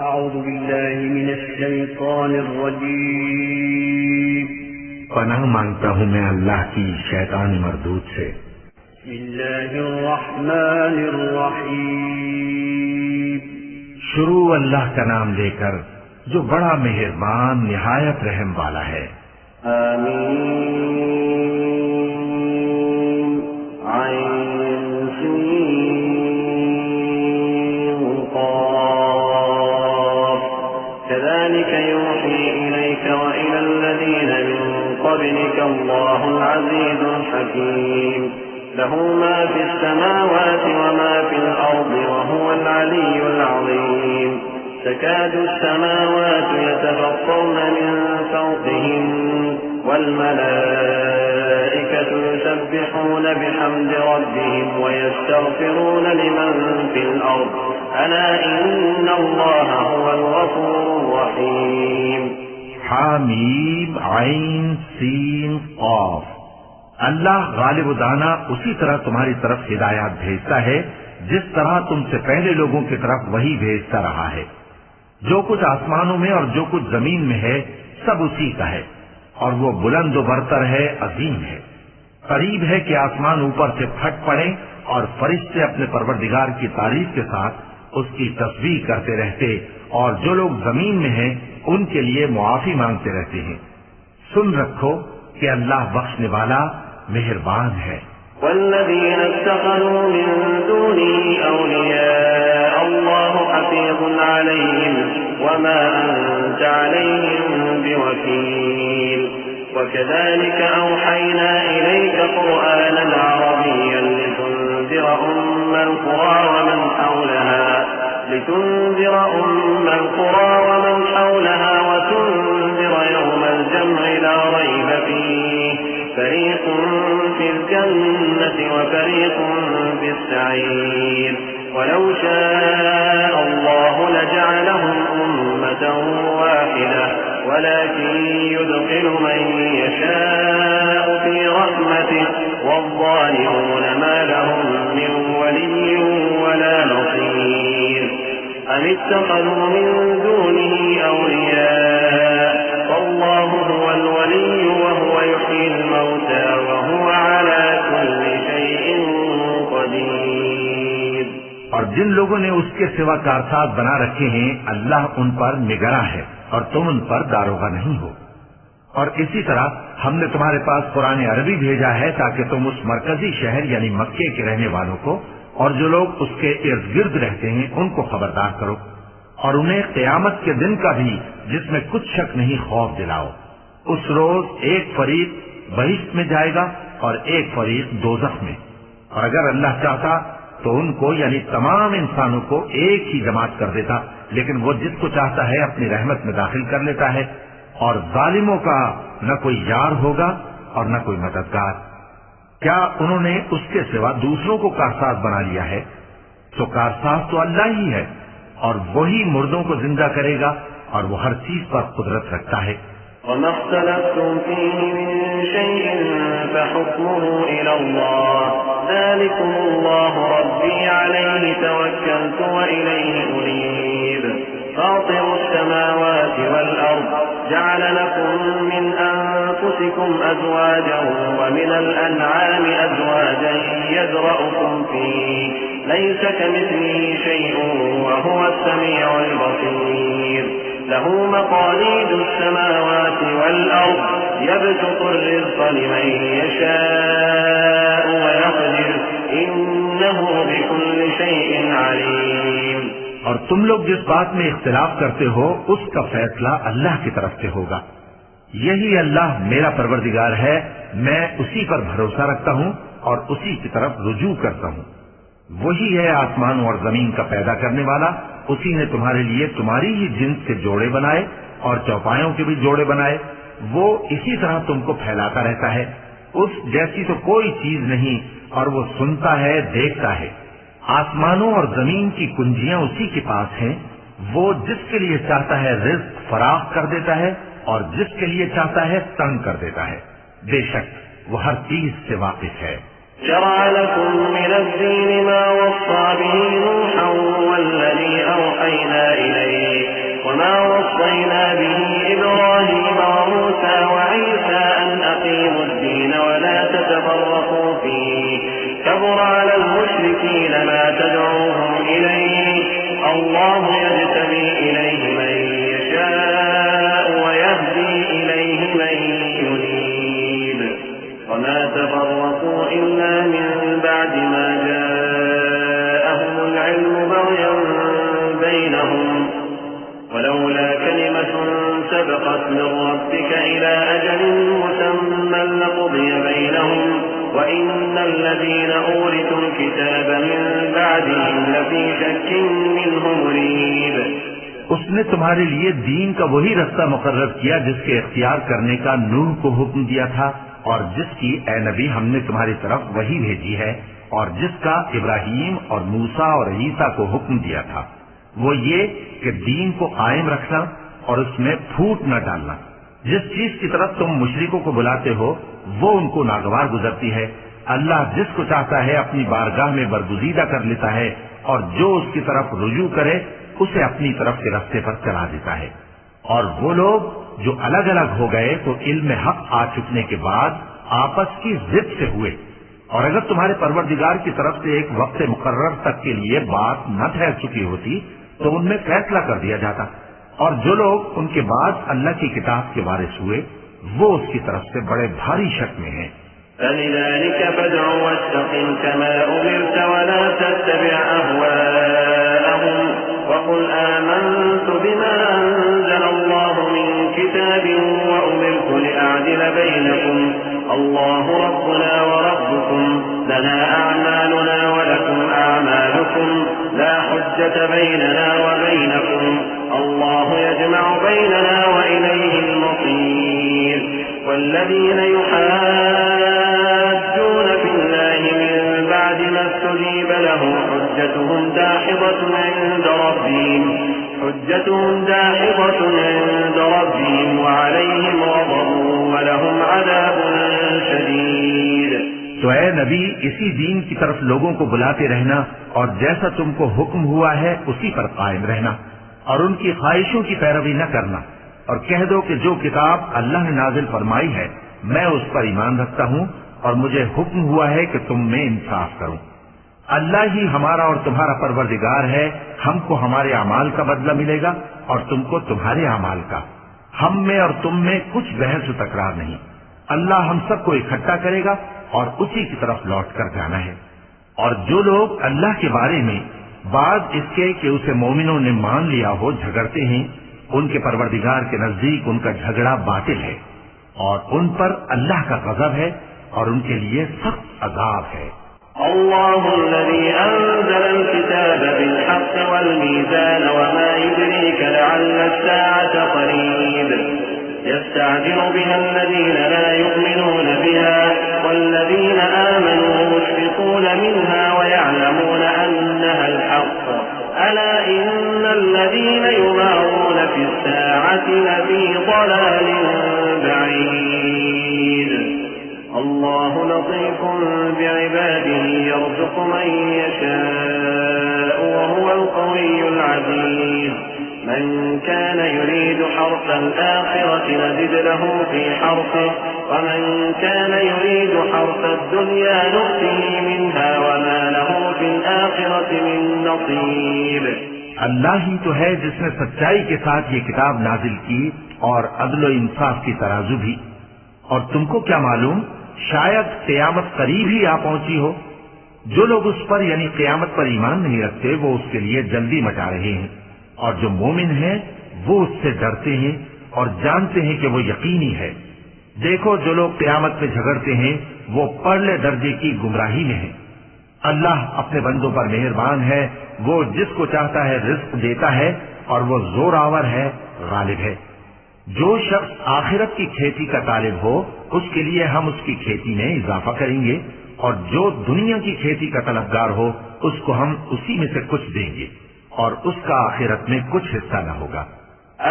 अऊज़ु बिल्लाहि मिनश्शैतानिर्रजीम। पनाह मांगता हूँ मैं अल्लाह की शैतानी मरदूद से। बिस्मिल्लाहिर्रहमानिर्रहीम। शुरू अल्लाह का नाम लेकर जो बड़ा मेहरबान निहायत रहम वाला है। आमीन। आइन सीन क़ाफ। कज़ालिक यूही इलैक व इलल्लज़ीन मिन क़ब्लिक अल्लाहुल अज़ीज़ुल हकीम। लहू मा फिस्समावाति व मा फिल अर्दि व हुवल अलिय्युल अज़ीम। तकादु अस्समावातु यतफत्तरन मिन फawqihim वल मलाइकतु युसब्बिहून बिहम्दि रब्बिहिम व यस्तग़फिरून लिमन फिल अर्द अला इन्नल्लाह हुवल गफूरुर रहीम। हामीम आइन सीन क़ाफ। अल्लाह गालिब दाना उसी तरह तुम्हारी तरफ हिदायत भेजता है जिस तरह तुमसे पहले लोगों की तरफ वही भेजता रहा है। जो कुछ आसमानों में और जो कुछ जमीन में है सब उसी का है और वो बुलंद बरतर है, अजीम है। करीब है कि आसमान ऊपर से फट पड़े और फरिश्ते अपने परवरदिगार की तारीफ के साथ उसकी तस्बीह करते रहते और जो लोग जमीन में हैं उनके लिए मुआफी मांगते रहते हैं। सुन रखो कि अल्लाह बख्शने वाला मेहरबान है। वल्लज़ीन इत्तख़ज़ू मिन दूनिही औलिया अल्लाहु हफ़ीज़ुन अलैहिम वमा अंत अलैहिम बिवकील। वकज़ालिक औहयना इलैक क़ुरआनन अरबिय्यन लितुनज़िर उम्मल क़ुरा वमन हौलहा वतुनज़िर यौमल जम'i ला रैब फीह फरीक़ फिल जन्नति व फरीक़ फिस्सईर। वलौ शाअ अल्लाहु लजअलहुम उम्मतन वाहिदह वलाकिन युदखिलु मन यशाअ फी रहमतिहि वज़्ज़ालिमून मा लहुम मिन वलिय्यिन वला नसीर। अम इत्तख़ज़ू मिन दूनिही औलिया वल्लाहु हुवल वलिय्यु व हुव युह्यिल मौता व हुव अला कुल्लि शैइन क़दीर। और जिन लोगों ने उसके सिवा कारसाज बना रखे हैं अल्लाह उन पर निगरां है और तुम उन पर दारोगा नहीं हो। और इसी तरह हमने तुम्हारे पास कुरान अरबी भेजा है ताकि तुम उस मरकजी शहर यानी मक्के के रहने वालों को और जो लोग उसके इर्द गिर्द रहते हैं उनको खबरदार करो और उन्हें क़यामत के दिन का भी जिसमें कुछ शक नहीं खौफ दिलाओ। उस रोज एक फरीक बहिश्त में जाएगा और एक फरीक दोज़ख में। और अगर अल्लाह चाहता तो उनको यानी तमाम इंसानों को एक ही जमात कर देता, लेकिन वो जिसको चाहता है अपनी रहमत में दाखिल कर लेता है और जालिमों का न कोई यार होगा और न कोई मददगार। क्या उन्होंने उसके सिवा दूसरों को कारसाज बना लिया है? तो कारसाज तो अल्लाह ही है और वही मुर्दों को जिंदा करेगा और वो हर चीज पर कुदरत रखता है। वमा इख्तलफ्तुम फीहि मिन शैइन फहुक्मुहु इलल्लाह ज़ालिकुमुल्लाहु रब्बी अलैहि तवक्कलतु व इलैहि उनीब। फातिरुस समावाति वल अर्द जअल लकुम मिन अनफुसिकुम अज़वाजन व मिनल अनआमि अज़वाजन यज़रअुकुम फीहि लैसा कमिस्लिहि शैउन व हुवस समीउल बसीर। लहू मक़ालीदुस समावाति वल अर्द यबसुतु अर्रिज़्क़ लिमन यशाअ व यक़दिर इन्नहु बिकुल्लि शैइन अलीम। और तुम लोग जिस बात में इख्तिलाफ करते हो उसका फैसला अल्लाह की तरफ से होगा। यही अल्लाह मेरा परवरदिगार है, मैं उसी पर भरोसा रखता हूँ और उसी की तरफ रुजू करता हूँ। वही है आसमानों और जमीन का पैदा करने वाला। उसी ने तुम्हारे लिए तुम्हारी ही जिन्स के जोड़े बनाए और चौपायों के भी जोड़े बनाए। वो इसी तरह तुमको फैलाता रहता है। उस जैसी तो कोई चीज नहीं और वो सुनता है, देखता है। आसमानों और जमीन की कुंजियां उसी के पास हैं। वो जिसके लिए चाहता है रिज़्क़ फराख कर देता है और जिसके लिए चाहता है तंग कर देता है। बेशक वो हर चीज से वाकिफ है। शरअ लकुम मिनद्दीन मा वस्सा बिही नूहन वल्लज़ी अवहयना इलैक المشركين ما تدعوهم إليه الله يجتبي إليه من يشاء ويهدي إليه من ينيب وما تفرقوا إلا من بعد ما جاءهم العلم بغيا بينهم ولولا كلمة سبقت من ربك إلى أجل مسمى لقضي بينهم وإن الذين أورثوا الكتاب من بعدهم لفي شك منه مريب। उसने तुम्हारे लिए दीन का वही रास्ता मुकर्रर किया जिसके इख्तियार करने का नूह को हुक्म दिया था और जिसकी ए नबी हमने तुम्हारी तरफ वही भेजी है और जिसका इब्राहीम और मूसा और ईसा को हुक्म दिया था वो ये कि दीन को कायम रखना और उसमें फूट न डालना। जिस चीज की तरफ तुम मुशरिकों को बुलाते हो वो उनको नागवार गुजरती है। अल्लाह जिसको चाहता है अपनी बारगाह में बरगुजीदा कर लेता है और जो उसकी तरफ रुजू करे उसे अपनी तरफ के रास्ते पर चला देता है। और वो लोग जो अलग अलग हो गए तो इल्म हक आ चुकने के बाद आपस की जिद से हुए और अगर तुम्हारे परवरदिगार की तरफ से एक वक्त मुकर्रर तक के लिए बात न ठहर चुकी होती तो उनमें फैसला कर दिया जाता और जो लोग उनके बाद अल्लाह की किताब के वारिस हुए वो उसकी तरफ से बड़े भारी शक में हैं। فلذلك فادع واستقم كما أمرت ولا تتبع أهواءهم وقل آمنت بما أنزل الله من كتاب وأمرت لأعدل بينكم الله ربنا وربكم لنا أعمالنا ولكم أعمالكم لا حجة بيننا وبينكم الله يجمع بيننا وإليه المصير والذين يحاجون في الله من بعد ما استجيب له حجتهم داحضة عند ربهم وعليهم غضب ولهم عذاب شديد। तो ऐ नबी इसी दीन की तरफ लोगों को बुलाते रहना और जैसा तुमको हुक्म हुआ है उसी पर कायम रहना और उनकी ख्वाहिशों की पैरवी न करना और कह दो कि जो किताब अल्लाह ने नाजिल फरमाई है मैं उस पर ईमान रखता हूँ और मुझे हुक्म हुआ है कि तुम में इंसाफ करूँ। अल्लाह ही हमारा और तुम्हारा परवरदिगार है। हमको हमारे अमाल का बदला मिलेगा और तुमको तुम्हारे अमाल का। हम में और तुम में कुछ बहस तकरार नहीं। अल्लाह हम सबको इकट्ठा करेगा और उसी की तरफ लौट कर जाना है। और जो लोग अल्लाह के बारे में बाद इसके कि उसे मोमिनों ने मान लिया हो झगड़ते हैं उनके परवरदिगार के नजदीक उनका झगड़ा बातिल है और उन पर अल्लाह का गजब है और उनके लिए सख्त अजाब है। الله الذي أنزل الكتاب بالحق والميزان وما يدريك لعل الساعة قريب يستعجل بها الذين لا يؤمنون بها والذين آمنوا مشفقون منها ويعلمون أنها الحق ألا إن الذين يمارون في الساعة لفي ضلال بعيد الله لطيف بعباده يرزق من يشاء وهو القوي العزيز من كان يريد حرث الآخرة نزد له في حرثه ومن كان يريد حرث الدنيا نؤته منها وما له في الآخرة من نصيب। अल्लाह ही तो है जिसने सच्चाई के साथ ये किताब नाजिल की और अदल व इंसाफ की तराजू भी। और तुमको क्या मालूम शायद क़यामत करीब ही आ पहुंची हो। जो लोग उस पर यानी क़यामत पर ईमान नहीं रखते वो उसके लिए जल्दी मचा रहे हैं और जो मोमिन हैं वो उससे डरते हैं और जानते हैं कि वो यकीनी है। देखो जो लोग क़यामत पे झगड़ते हैं वो परले दर्जे की गुमराही में हैं। अल्लाह अपने बंदों पर मेहरबान है। वो जिसको चाहता है रिज़्क़ देता है और वो जोरावर है, गालिब है। जो शख्स आखिरत की खेती का तालिब हो उसके लिए हम उसकी खेती में इजाफा करेंगे और जो दुनिया की खेती का तलबगार हो उसको हम उसी में से कुछ देंगे और उसका आखिरत में कुछ हिस्सा न होगा।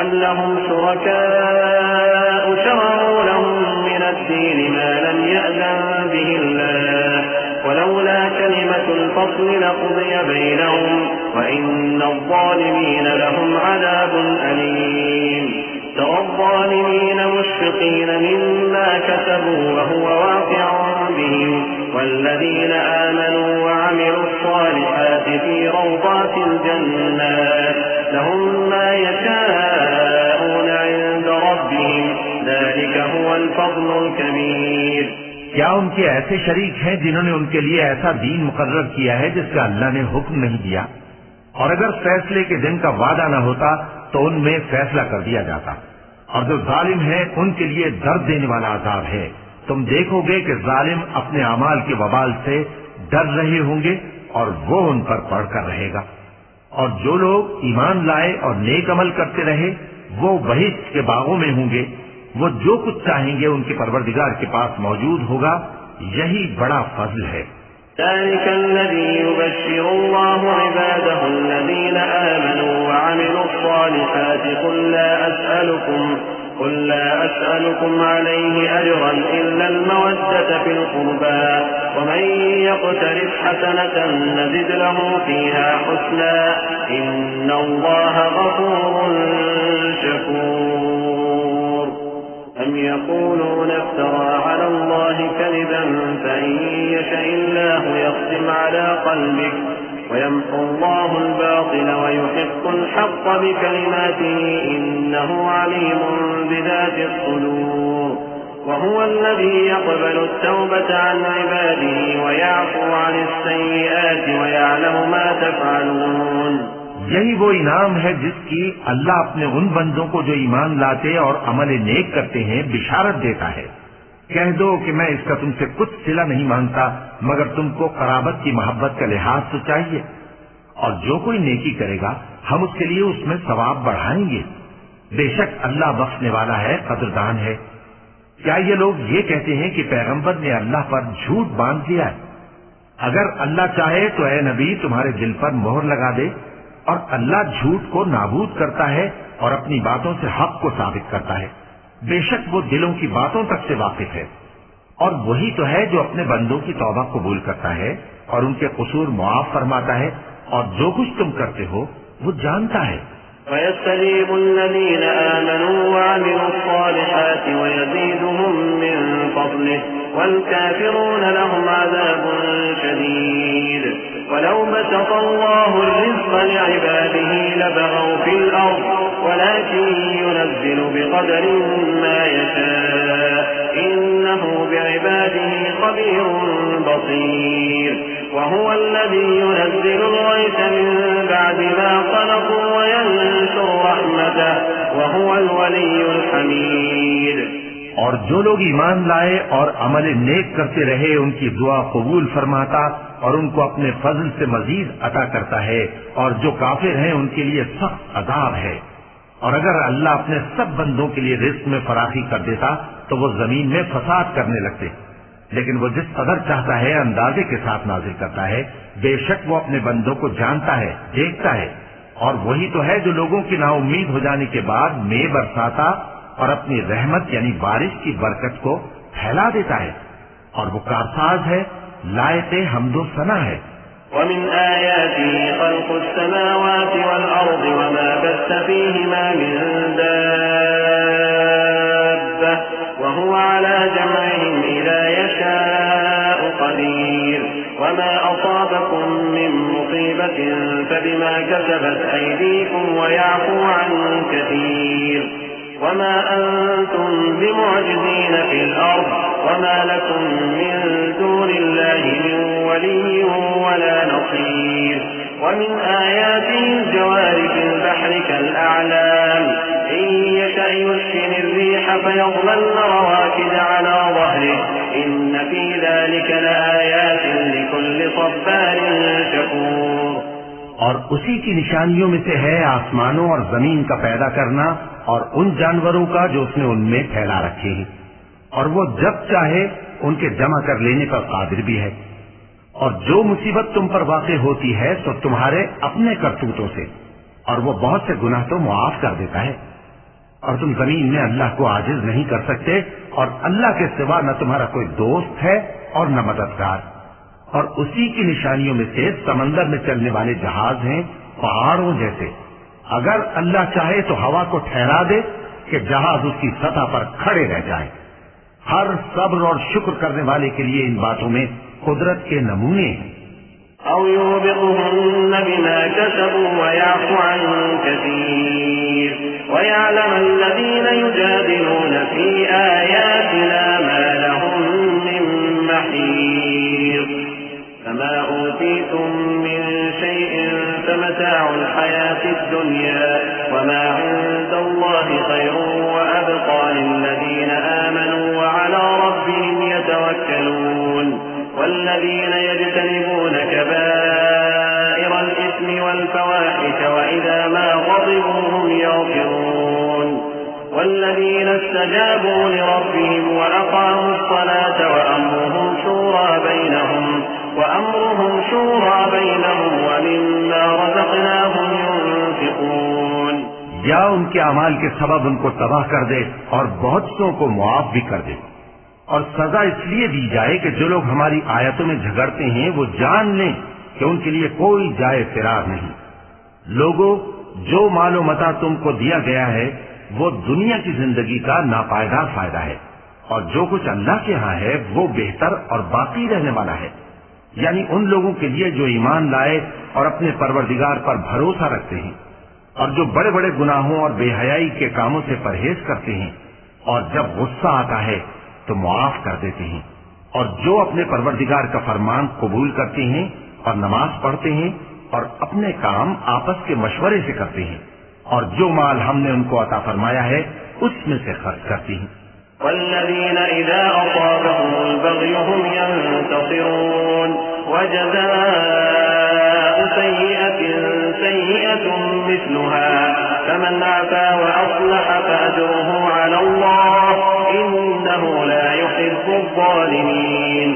أَلَّهُمْ شُرَكَاءُ شَرَعُوا لَهُم مِّنَ الدِّينِ مَا لَمْ يَأْذَن بِهِ اللَّهُ وَلَوْلَا كَلِمَةُ الْفَصْلِ لَقُضِيَ بَيْنَهُمْ وَإِنَّ الظَّالِمِينَ لَهُمْ عَذَابٌ أَلِيمٌ تَرَى الظَّالِمِينَ مُشْفِقِينَ مِمَّا كَسَبُوا وَهُوَ وَاقِعٌ بِهِمْ वल्लज़ीन आमनू व अमिलुस्सालिहाति फी रौदातिल जन्नात लहुम मा यशाऊन इंद रब्बिहिम ज़ालिका हुवल फ़ज़्लुल कबीर। क्या उनके ऐसे शरीक हैं जिन्होंने उनके लिए ऐसा दीन मुकर्रर किया है जिसका अल्लाह ने हुक्म नहीं दिया? और अगर फैसले के दिन का वादा न होता तो उनमें फैसला कर दिया जाता। और जो जालिम है उनके लिए दर्द देने वाला अजाब है। तुम देखोगे कि जालिम अपने अमाल के वबाल से डर रहे होंगे और वो उन पर पड़कर रहेगा। और जो लोग ईमान लाए और नेक अमल करते रहे वो बहिश्त के बागों में होंगे। वो जो कुछ चाहेंगे उनके परवरदिगार के पास मौजूद होगा। यही बड़ा फजल है। कुल ला अस्अलुकुम अलैहि अजरन इल्ला अल-मवद्दत फिल क़ुरबा व मन यक़्तरिफ हसनतन नज़िद लहू फ़ीहा हुस्ना इन्नल्लाहा गफ़ूरुन शकूर। अम यक़ूलून इफ्तरा अला अल्लाहि कज़िबन फ़इन यशअल्लाहु यख़्तिम अला क़ल्बिक वयम्हु अल्लाहु अल-बातिल वयुहिक्कु अल-हक़्क़ बिकलिमातिही इन्नहु अलीमुन बिज़ाति अस्सुदूर। वहुव अल्लज़ी यक़बलु अत-तौबत अन इबादिही वयअफ़ू अनि अस्सय्यिआति वयअलमु मा तफ़अलून। यही वो इनाम है जिसकी अल्लाह अपने उन बंदों को जो ईमान लाते और अमल नेक करते हैं बिशारत देता है। कह दो कि मैं इसका तुमसे कुछ सिला नहीं मांगता मगर तुमको कराबत की मोहब्बत का लिहाज तो चाहिए। और जो कोई नेकी करेगा हम उसके लिए उसमें सवाब बढ़ाएंगे। बेशक अल्लाह बख्शने वाला है, कदरदान है। क्या ये लोग ये कहते हैं कि पैगंबर ने अल्लाह पर झूठ बांध दिया है? अगर अल्लाह चाहे तो ऐ नबी तुम्हारे दिल पर मोहर लगा दे। और अल्लाह झूठ को नाबूद करता है और अपनी बातों से हक को साबित करता है। बेशक वो दिलों की बातों तक से वाकिफ है। और वही तो है जो अपने बंदों की तौबा कबूल करता है और उनके कसूर मुआफ फरमाता है। और जो कुछ तुम करते हो वो जानता है। वयस्तजीबु अल्लज़ीन आमनू व अमिलुस्सालिहाति वयज़ीदुहुम मिन फ़ज़लिहि वल-काफ़िरून लहुम अज़ाबुन शदीद। वलौ बसता अल्लाहु अर्रिज़्क़ लि'इबादिही लबग़व फ़िल अर्ज़ वलाकिन युनज़्ज़िलु बिक़दरिन मा यशाअ इन्नहु बि'इबादिही ख़बीरुन बसीर। वहुव अल्लज़ी युनज़्ज़िलु अल-ग़ैथ मिन बअदि मा क़नतू वयंशुरु रहमतहु वहुवल वलियुल हमीद। और जो लोग ईमान लाए और अमल नेक करते रहे उनकी दुआ कबूल फरमाता और उनको अपने फजल से मजीद अता करता है। और जो काफिर हैं उनके लिए सख्त अजाब है। और अगर अल्लाह अपने सब बंदों के लिए रिज़्क़ में फराखी कर देता तो वो जमीन में फसाद करने लगते। लेकिन वो जिस कदर चाहता है अंदाजे के साथ नाजिल करता है। बेशक वो अपने बंदों को जानता है, देखता है। और वही तो है जो लोगों की नाउम्मीद हो जाने के बाद मे बरसाता और अपनी रहमत यानी बारिश की बरकत को फैला देता है। और वो कारसाज है, लायक़े हम्दो सना है। वमिन आयातिही खल्क़ुस समावाति वल अर्ज़ि वमा बस्स फ़ीहिमा मिन दाब्बह वहुव अला जमइहिम इज़ा यशाअ क़दीर। वमा असाबकुम मिन मुसीबतिन फबिमा कसबत अयदीकुम वयअफ़ू अन कसीर। वमा अंतुम बिमुअजिज़ीन फ़िल अर्ज़ वमा लकुम मिन दूनिल्लाहि मिन वलिय्यिन वला नसीर। वमिन आयातिही अल-जवारि फ़िल बहरि कल-अ'लाम इन यशअ युस्किनि अर्रिह फयज़लल्न रवाकिद अला ज़हरिहि इन्न फ़ी ज़ालिका लआयातिन लिकुल्लि सब्बारिन शकूर। और उसी की निशानियों में से है आसमानों और जमीन का पैदा करना और उन जानवरों का जो उसने उनमें फैला रखे हैं। और वो जब चाहे उनके जमा कर लेने पर कादिर भी है। और जो मुसीबत तुम पर वाक़े होती है तो तुम्हारे अपने करतूतों से। और वो बहुत से गुनाह तो मुआफ कर देता है। और तुम जमीन में अल्लाह को आजिज नहीं कर सकते। और अल्लाह के सिवा न तुम्हारा कोई दोस्त है और न मददगार। और उसी की निशानियों में से समंदर में चलने वाले जहाज हैं पहाड़ों जैसे। अगर अल्लाह चाहे तो हवा को ठहरा दे कि जहाज उसकी सतह पर खड़े रह जाए। हर सब्र और शुक्र करने वाले के लिए इन बातों में कुदरत के नमूने हैं। أو يوبقهن بما كسبوا ويعفو عن كثير ويعلم الذين يجادلون في آياتنا ما لهم من محيص فما أوتيتم من شيء فمتاع الحياة الدنيا وما عند الله خير وأبقى للذين آمنوا وعلى ربهم يتوكلون والذين يجتنبون كبائر الإثم والفواحش وإذا ما غضبوا هم يغفرون والذين استجابوا لربهم وأقاموا الصلاة وأمرهم شورى بينهم ومما رزقناهم ينفقون। या उनके अमाल के सबब उनको तबाह कर दे और बहुत सौ को मुआफ भी कर दे। और सजा इसलिए दी जाए कि जो लोग हमारी आयतों में झगड़ते हैं वो जान लें कि उनके लिए कोई जाए फिरार नहीं। लोगों, जो मालो मता तुमको दिया गया है वो दुनिया की जिंदगी का नापायदार फायदा है और जो कुछ अल्लाह के यहाँ है वो बेहतर और बाकी रहने वाला है। यानी उन लोगों के लिए जो ईमान लाए और अपने परवरदिगार पर भरोसा रखते हैं और जो बड़े बड़े गुनाहों और बेहयाई के कामों से परहेज करते हैं और जब गुस्सा आता है तो मुआफ कर देते हैं और जो अपने परवरदिगार का फरमान कबूल करते हैं और नमाज पढ़ते हैं और अपने काम आपस के मशवरे से करते हैं और जो माल हमने उनको अता फरमाया है उसमें से खर्च करती हैं। والذين إذا أصابهم البغي هم ينتصرون وجزاء سيئة سيئة مثلها فمن عفا وأصلح فأجره على الله إنه لا يحب الظالمين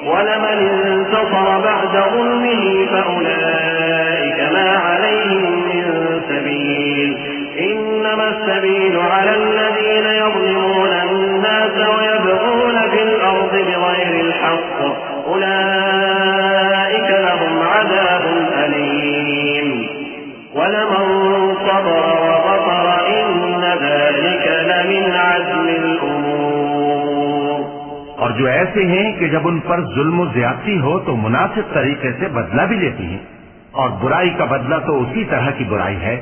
ولمن انتصر بعد ظلمه فأولئك ما عليهم من سبيل إنما السبيل على الذين يظلمون الناس ويبغون في الأرض بغير الحق أولئك لهم عذاب أليم ولمن صبر وغفر إن ذلك لمن عزم الأمور। और जो ऐसे हैं कि जब उन पर जुल्म और ज्यादती हो तो मुनासिब तरीके से बदला भी लेती हैं और बुराई का बदला तो उसी तरह की बुराई है,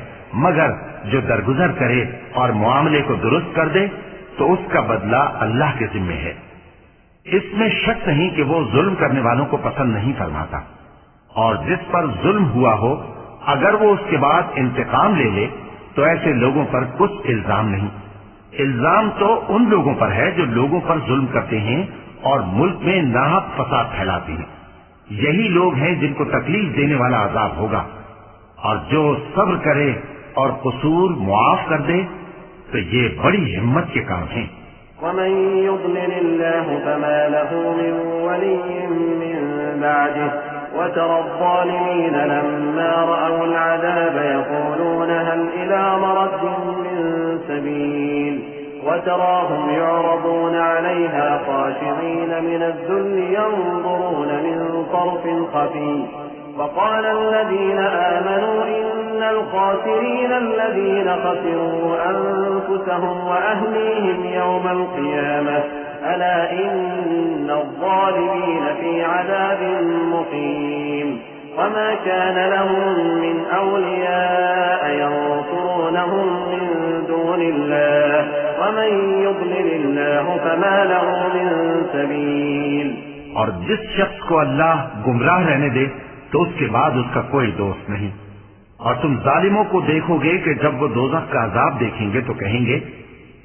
मगर जो दरगुजर करे और मामले को दुरुस्त कर दे तो उसका बदला अल्लाह के जिम्मे है। इसमें शक नहीं कि वो जुल्म करने वालों को पसंद नहीं फरमाता और जिस पर जुल्म हुआ हो अगर वो उसके बाद इंतकाम ले ले तो ऐसे लोगों पर कुछ इल्जाम नहीं। इल्जाम तो उन लोगों पर है जो लोगों पर जुल्म करते हैं और मुल्क में नाहक फसाद फैलाते हैं। यही लोग हैं जिनको तकलीफ देने वाला अजाब होगा। और जो सब्र करे और कसूर मुआफ कर दे तो ये बड़ी हिम्मत के काम हैं। ومن يضلل الله فما له من ولي من بعده وترى الظالمين لما رأوا العذاب يقولون هل إلى مرد من سبيل وتراهم يعرضون عليها خاشعين من الذل ينظرون من طرف خفي وقال الذين آمنوا إن الخاسرين الذين خسروا أنفسهم وأهليهم يوم القيامة ألا إن الظالمين في عذاب مقيم وما كان لهم من أولياء ينصرونهم من دون الله ومن يضلل الله فما له من سبيل। और जिस शख्स को अल्लाह गुमराह रहने दे तो उसके बाद उसका कोई दोस्त नहीं। और तुम जालिमों को देखोगे कि जब वो दोज़ख का अजाब देखेंगे तो कहेंगे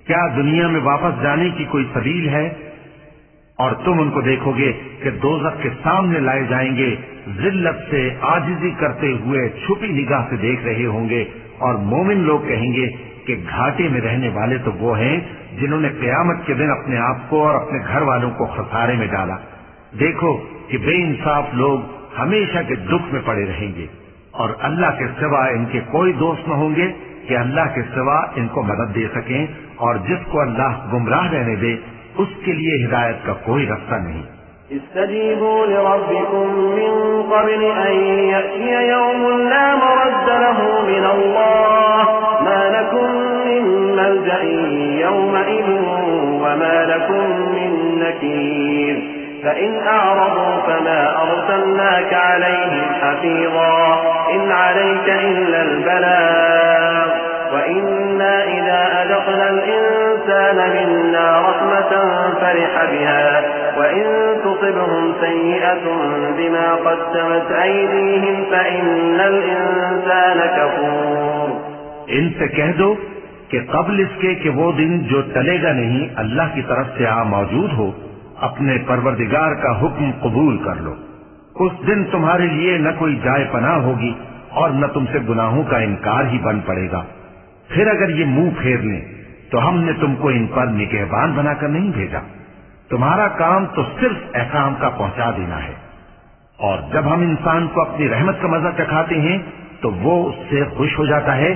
क्या दुनिया में वापस जाने की कोई सबील है। और तुम उनको देखोगे कि दोज़ख के सामने लाए जाएंगे, जिल्लत से आजिजी करते हुए छुपी निगाह से देख रहे होंगे और मोमिन लोग कहेंगे कि घाटे में रहने वाले तो वो हैं जिन्होंने क़यामत के दिन अपने आप को और अपने घर वालों को खसारे में डाला। देखो कि बेइंसाफ लोग हमेशा के दुख में पड़े रहेंगे और अल्लाह के सिवा इनके कोई दोस्त न होंगे कि अल्लाह के सिवा इनको मदद दे सकें। और जिसको अल्लाह गुमराह रहने दे उसके लिए हिदायत का कोई रास्ता नहीं। استجيبوا لربكم من قبل أن يأتي يوم لا مرد له من الله ما لكم من ملجأ يومئذ وما لكم من نكير فإن أعرضوا فما أرسلناك عليهم حفيظا إن عليك إلا البلاغ وإنا إذا أذقنا الإنسان منا رحمة فرح بها وإن تصبهم سيئة بما قدمت أيديهم فإن الإنسان كفور। इनसे कह दो कि कबल इसके कि वो दिन जो टलेगा नहीं अल्लाह की तरफ से आ मौजूद हो, अपने परवरदिगार का हुक्म कबूल कर लो। उस दिन तुम्हारे लिए न कोई जाए पनाह होगी और न तुमसे गुनाहों का इनकार ही बन पड़ेगा। फिर अगर ये मुंह फेर लें तो हमने तुमको इन पर निगहबान बनाकर नहीं भेजा। तुम्हारा काम तो सिर्फ एहसान का पहुंचा देना है। और जब हम इंसान को अपनी रहमत का मजा चखाते हैं तो वो उससे खुश हो जाता है,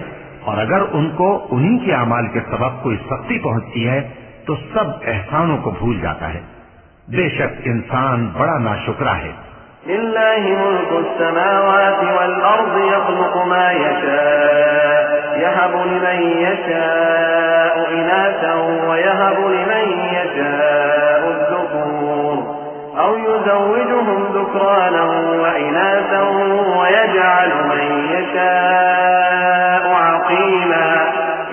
और अगर उनको उन्हीं के अमाल के सबब कोई सख्ती पहुंचती है तो सब एहसानों को भूल जाता है। बेशक इंसान बड़ा नाशुक्रा है। लिल्लाहि मुल्कु स्समावाति वल अर्दि यख्लुकु मा यशाअ यहबु लिमन यशाअ इनासन व यहबु लिमन यशाअ الذكور أو يزوجهم ذكرانا وإناثا ويجعل من يشاء عقيما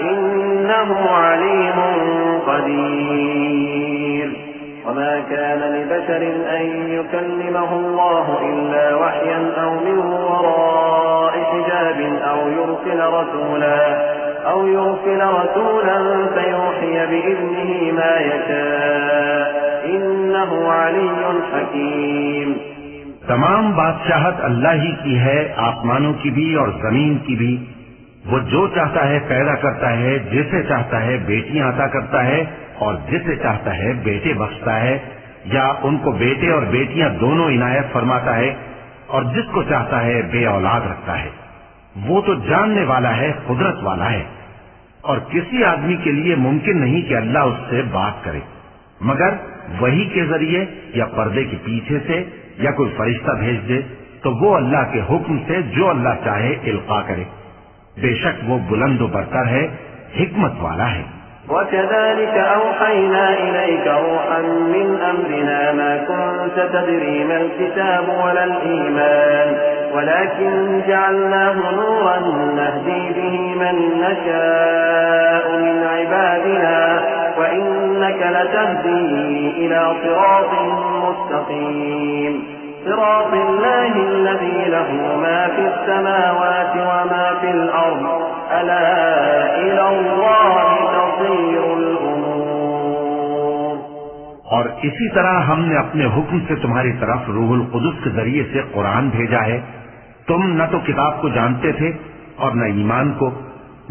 إنه عليم قدير وما كان لبشر أن يكلمه الله إلا وحيا أو من وراء حجاب أو يرسل رسولا فيوحي بإذنه ما يشاء إنه علي حكيم। तमाम बादशाहत अल्लाह ही की है, आसमानों की भी और जमीन की भी। वो जो चाहता है पैदा करता है, जिसे चाहता है बेटियां अता करता है और जिसे चाहता है बेटे बख्शता है, या उनको बेटे और बेटियां दोनों इनायत फरमाता है, और जिसको चाहता है बे औलाद रखता है। वो तो जानने वाला है, कुदरत वाला है, और किसी आदमी के लिए मुमकिन नहीं कि अल्लाह उससे बात करे मगर वही के जरिए या पर्दे के पीछे से या कोई फरिश्ता भेज दे, तो वो अल्लाह के हुक्म से जो अल्लाह चाहे इल्का करे। बेशक वो बुलंद बरतर है, हिकमत वाला है। وكذلك أوحينا إليك روحا من أمرنا ما كنت تدري ما الكتاب ولا الإيمان ولكن جعلناه نورا نهدي به من نشاء من عبادنا وإنك لتهدي إلى صراط مستقيم صراط الله الذي له ما في السماوات وما في الأرض ألا إلى الله تصير الأمور। और इसी तरह हमने अपने हुक्म से तुम्हारी तरफ रूहुल कुदुस के जरिए से कुरान भेजा है। तुम न तो किताब को जानते थे और न ईमान को,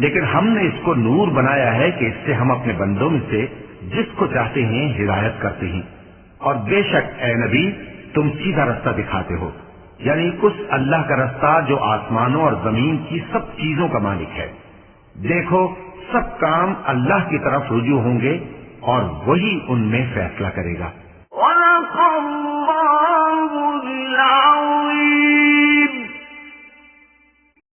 लेकिन हमने इसको नूर बनाया है कि इससे हम अपने बंदों में से जिसको चाहते हैं हिदायत करते हैं। और बेशक ए नबी तुम सीधा रास्ता दिखाते हो, यानी उस अल्लाह का रास्ता जो आसमानों और जमीन की सब चीजों का मालिक है। देखो सब काम अल्लाह की तरफ रुजू होंगे और वही उनमें फैसला करेगा।